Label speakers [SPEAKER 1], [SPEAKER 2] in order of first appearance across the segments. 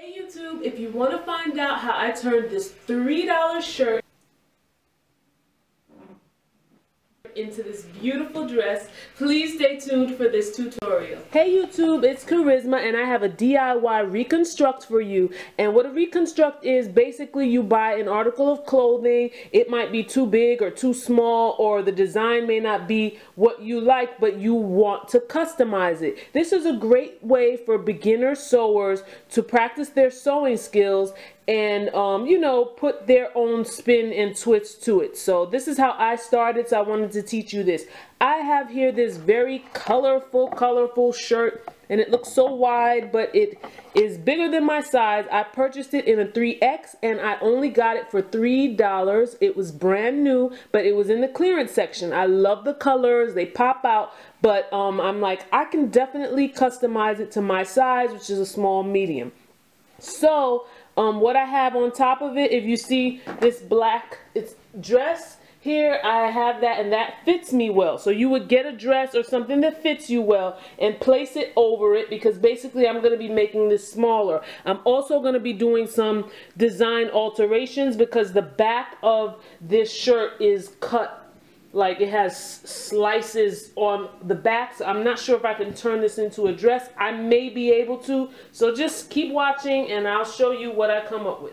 [SPEAKER 1] Hey YouTube, if you want to find out how I turned this $3 shirt into this beautiful dress, please stay tuned for this tutorial. Hey YouTube, it's Kharyzma and I have a DIY reconstruct for you. And what a reconstruct is, basically you buy an article of clothing. It might be too big or too small, or the design may not be what you like, but you want to customize it. This is a great way for beginner sewers to practice their sewing skills and you know, put their own spin and twist to it. So this is how I started, so I wanted to teach you this. I have here this very colorful shirt, and it looks so wide, but it is bigger than my size. I purchased it in a 3X and I only got it for $3. It was brand new, but it was in the clearance section. I love the colors, they pop out, but I'm like, I can definitely customize it to my size, which is a small medium. So what I have on top of it, if you see this black dress here, I have that, and that fits me well. So you would get a dress or something that fits you well and place it over it, because basically I'm going to be making this smaller. I'm also going to be doing some design alterations because the back of this shirt is cut. Like, it has slices on the back, so I'm not sure if I can turn this into a dress. I may be able to, so just keep watching and I'll show you what I come up with.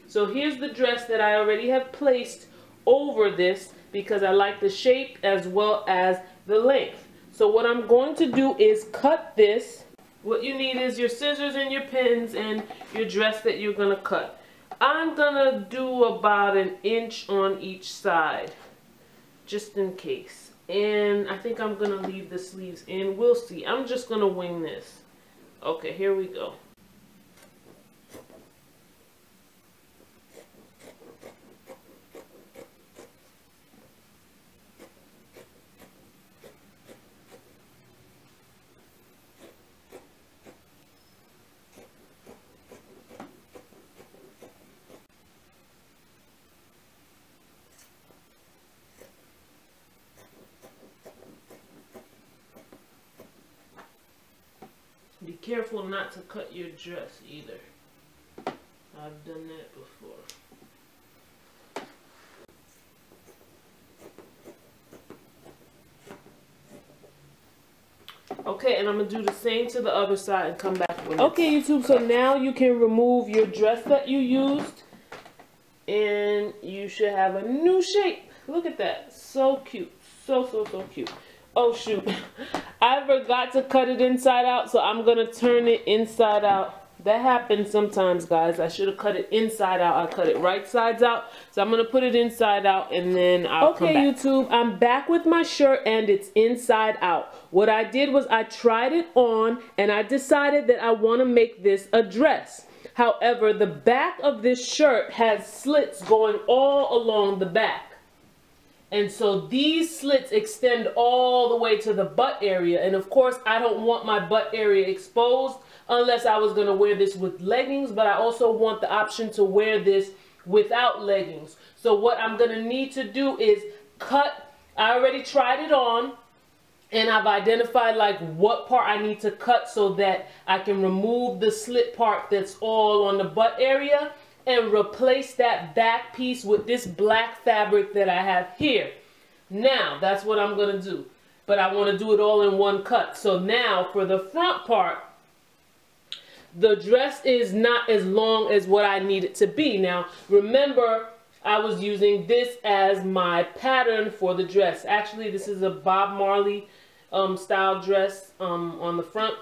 [SPEAKER 1] So here's the dress that I already have placed over this because I like the shape as well as the length. So what I'm going to do is cut this. What you need is your scissors and your pins and your dress that you're going to cut. I'm going to do about 1 inch on each side, just in case. And I think I'm gonna leave the sleeves in. We'll see. I'm just gonna wing this. Okay, here we go. Be careful not to cut your dress either. I've done that before. Okay, and I'm going to do the same to the other side and come back with it. Okay, YouTube, so now you can remove your dress that you used. And you should have a new shape. Look at that. So cute. So cute. Oh, shoot. I forgot to cut it inside out, so I'm going to turn it inside out. That happens sometimes, guys. I should have cut it inside out. I cut it right sides out. So I'm going to put it inside out, and then I'll come back. Okay, YouTube, I'm back with my shirt, and it's inside out. What I did was I tried it on, and I decided that I want to make this a dress. However, the back of this shirt has slits going all along the back. And so these slits extend all the way to the butt area. And of course, I don't want my butt area exposed unless I was going to wear this with leggings. But I also want the option to wear this without leggings. So what I'm going to need to do is cut. I already tried it on. And I've identified like what part I need to cut so that I can remove the slit part that's all on the butt area and replace that back piece with this black fabric that I have here. Now, that's what I'm going to do. But I want to do it all in one cut. So now, for the front part, the dress is not as long as what I need it to be. Now, remember, I was using this as my pattern for the dress. Actually, this is a Bob Marley style dress on the front,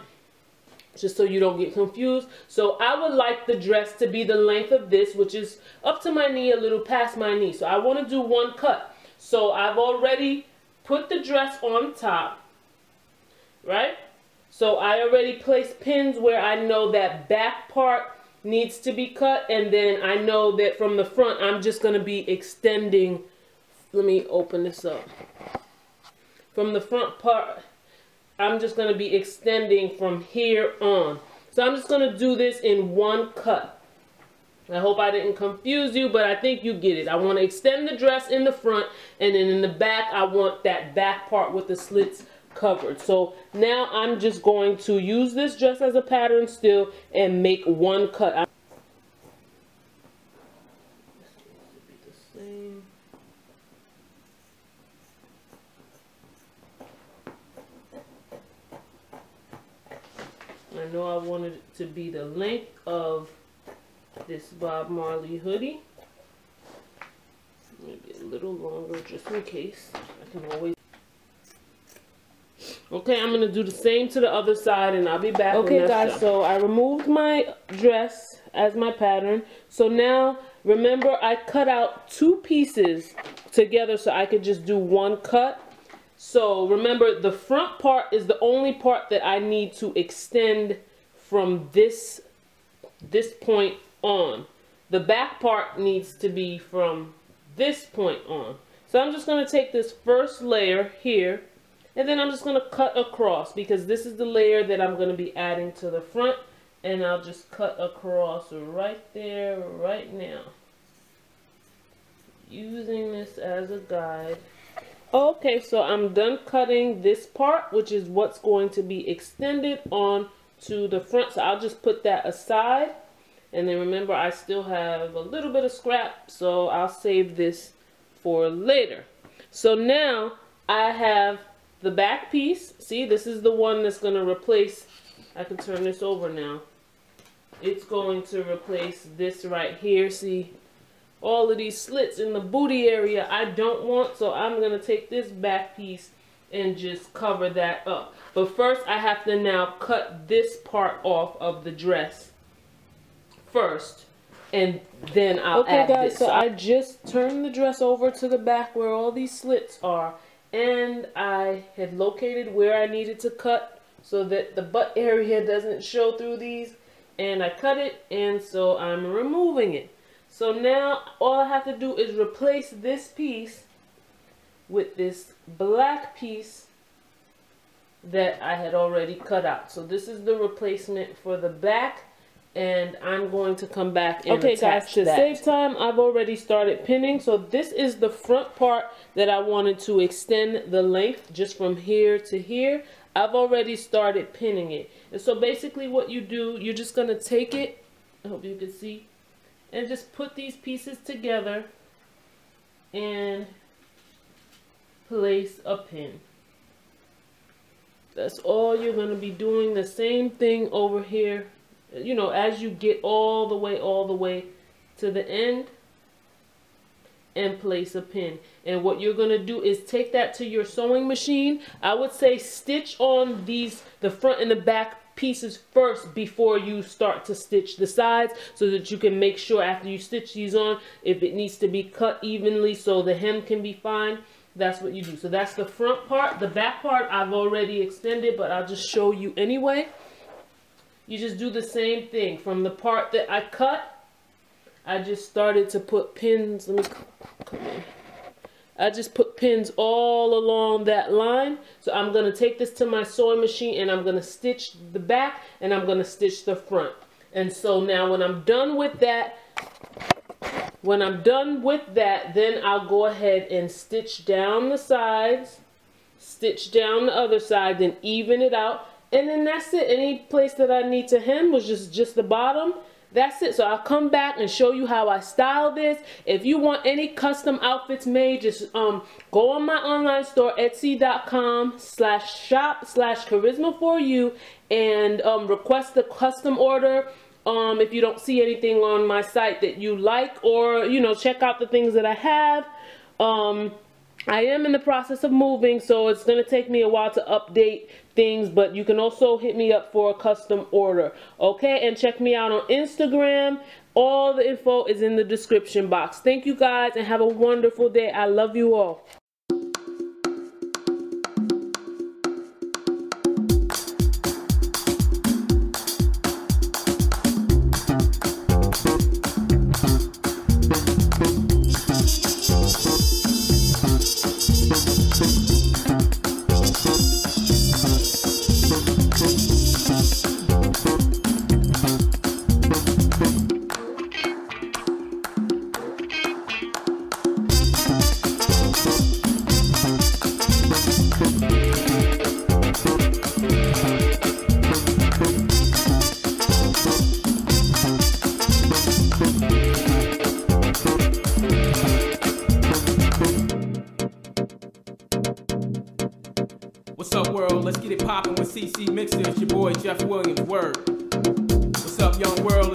[SPEAKER 1] just so you don't get confused. So I would like the dress to be the length of this, which is up to my knee, a little past my knee. So I want to do one cut. So I've already put the dress on top, right? So I already placed pins where I know that back part needs to be cut, and then I know that from the front I'm just going to be extending. Let me open this up. From the front part, I'm just going to be extending from here on. So I'm just going to do this in one cut. I hope I didn't confuse you, but I think you get it. I want to extend the dress in the front, and then in the back, I want that back part with the slits covered. So now I'm just going to use this dress as a pattern still and make one cut. the length of this Bob Marley hoodie. Maybe a little longer just in case. I can always. Okay, I'm going to do the same to the other side and I'll be back. Okay guys, so I removed my dress as my pattern. So now, remember I cut out 2 pieces together so I could just do 1 cut. So remember, the front part is the only part that I need to extend from this point on. The back part needs to be from this point on. So I'm just going to take this first layer here, and then I'm just going to cut across because this is the layer that I'm going to be adding to the front, and I'll just cut across right there right now, using this as a guide. Okay, so I'm done cutting this part, which is what's going to be extended on to the front. So I'll just put that aside. And then remember, I still have a little bit of scrap, so I'll save this for later. So now I have the back piece. See, this is the one that's going to replace, I can turn this over now. It's going to replace this right here. See, all of these slits in the booty area I don't want, so I'm going to take this back piece and just cover that up. But first I have to now cut this part off of the dress first, and then I'll add this. Okay guys, so I just turned the dress over to the back where all these slits are, and I had located where I needed to cut so that the butt area doesn't show through these, and I cut it, and so I'm removing it. So now all I have to do is replace this piece with this black piece that I had already cut out. So this is the replacement for the back, and I'm going to come back and attach that. Okay guys, to save time, I've already started pinning. So this is the front part that I wanted to extend the length just from here to here. I've already started pinning it. And so basically what you do, you're just going to take it, I hope you can see, and just put these pieces together and place a pin. That's all you're going to be doing. The same thing over here, you know, as you get all the way to the end, and place a pin. And what you're going to do is take that to your sewing machine. I would say stitch on the front and the back pieces first before you start to stitch the sides, so that you can make sure after you stitch these on, if it needs to be cut evenly so the hem can be fine, that's what you do. So that's the front part. The back part I've already extended, but I'll just show you anyway. You just do the same thing. From the part that I cut, I just started to put pins. Let me come in. I just put pins all along that line. So I'm going to take this to my sewing machine, and I'm going to stitch the back, and I'm going to stitch the front. And so now when I'm done with that, then I'll go ahead and stitch down the sides, stitch down the other side, then even it out. And then that's it. Any place that I need to hem was just the bottom. That's it. So I'll come back and show you how I style this. If you want any custom outfits made, just go on my online store, etsy.com/shop/Kharyzma4u, and request the custom order. If you don't see anything on my site that you like, or check out the things that I have. I am in the process of moving, so it's going to take me a while to update things, but you can also hit me up for a custom order. Okay, and check me out on Instagram. All the info is in the description box. Thank you guys, and have a wonderful day. I love you all.
[SPEAKER 2] What's up, world? Let's get it poppin' with CC Mixer. It's your boy Jeff Williams. Word. What's up? up, young world?